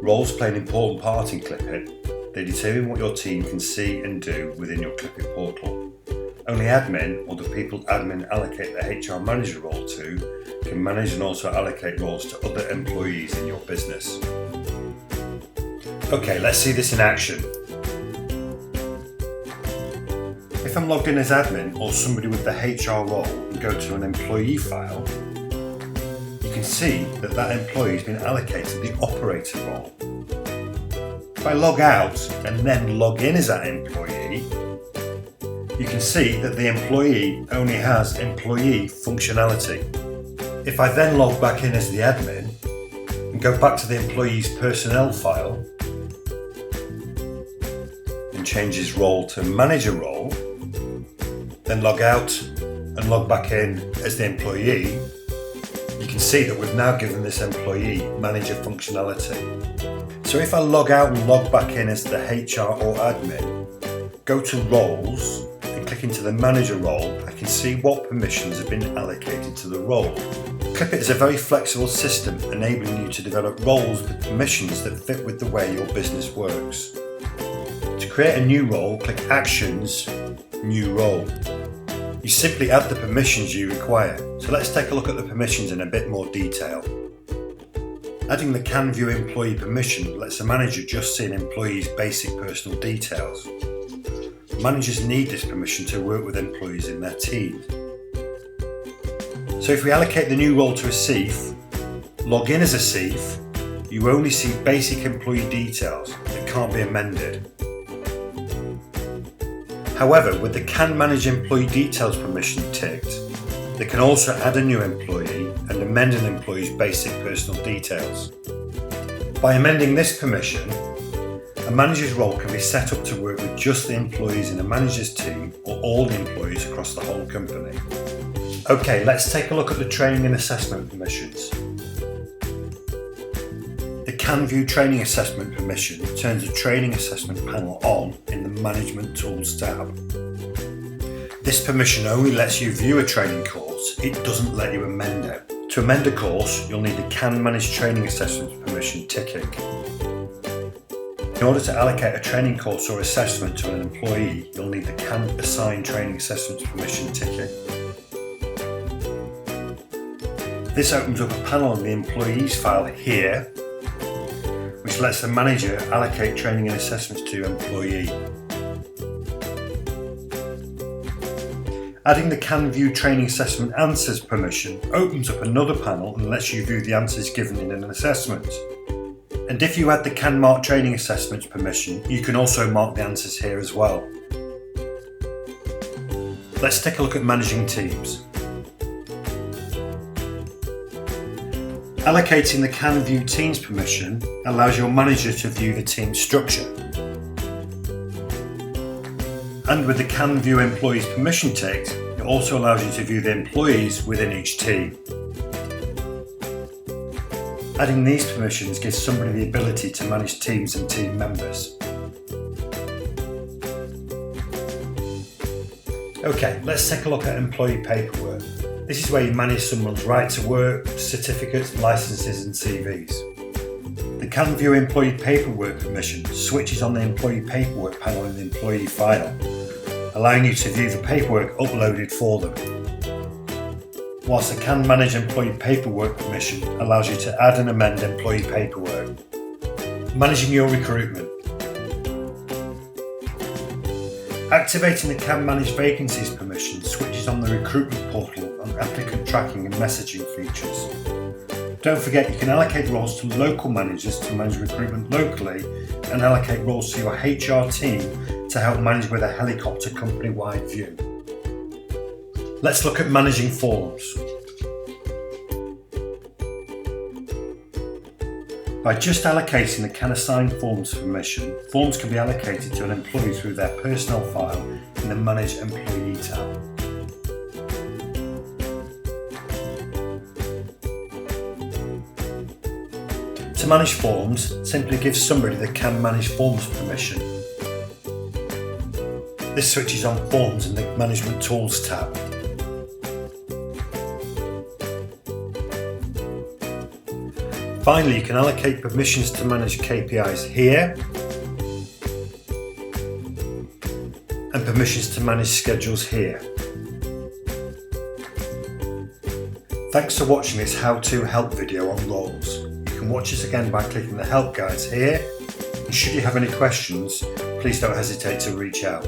Roles play an important part in Clipit. They determine what your team can see and do within your Clipit portal. Only admin, or the people admin allocate the HR manager role to, can manage and also allocate roles to other employees in your business. Okay, let's see this in action. If I'm logged in as admin or somebody with the HR role and go to an employee file, you can see that that employee has been allocated the operator role. If I log out and then log in as that employee, you can see that the employee only has employee functionality. If I then log back in as the admin and go back to the employee's personnel file and change his role to manager role, then log out and log back in as the employee, you can see that we've now given this employee manager functionality. So if I log out and log back in as the HR or admin, go to roles and click into the manager role, I can see what permissions have been allocated to the role. Clipit is a very flexible system enabling you to develop roles with permissions that fit with the way your business works. To create a new role, click Actions, New Role. You simply add the permissions you require. So let's take a look at the permissions in a bit more detail. Adding the Can View Employee permission lets the manager just see an employee's basic personal details. Managers need this permission to work with employees in their team. So if we allocate the new role to a CEF, log in as a CEF, you only see basic employee details that can't be amended. However, with the Can Manage Employee Details permission ticked, they can also add a new employee and amend an employee's basic personal details. By amending this permission, a manager's role can be set up to work with just the employees in a manager's team or all the employees across the whole company. Okay, let's take a look at the training and assessment permissions. The Can View Training Assessment permission turns the training assessment panel on in the Management Tools tab. This permission only lets you view a training course, it doesn't let you amend it. To amend a course, you'll need the Can Manage Training Assessments permission ticking. In order to allocate a training course or assessment to an employee, you'll need the Can Assign Training Assessments permission ticking. This opens up a panel in the Employees file here, which lets the manager allocate training and assessments to an employee. Adding the Can View Training Assessment Answers permission opens up another panel and lets you view the answers given in an assessment. And if you add the Can Mark Training Assessments permission, you can also mark the answers here as well. Let's take a look at managing teams. Allocating the Can View Teams permission allows your manager to view the team structure. And with the Can View Employees permission ticked, it also allows you to view the employees within each team. Adding these permissions gives somebody the ability to manage teams and team members. Okay, let's take a look at employee paperwork. This is where you manage someone's right to work, certificates, licenses and CVs. The Can View Employee Paperwork permission switches on the Employee Paperwork panel in the employee file, allowing you to view the paperwork uploaded for them. Whilst the Can Manage Employee Paperwork permission allows you to add and amend employee paperwork. Managing your recruitment. Activating the Can Manage Vacancies permission switches on the recruitment portal and applicant tracking and messaging features. Don't forget you can allocate roles to local managers to manage recruitment locally and allocate roles to your HR team to help manage with a helicopter company-wide view. Let's look at managing forms. By just allocating the Can Assign Forms permission, forms can be allocated to an employee through their personnel file in the Manage Employee tab. To manage forms, simply give somebody the Can Manage Forms permission. This switches on Forms in the Management Tools tab. Finally, you can allocate permissions to manage KPIs here and permissions to manage schedules here. Thanks for watching this how-to help video on roles. You can watch this again by clicking the help guides here, and should you have any questions, please don't hesitate to reach out.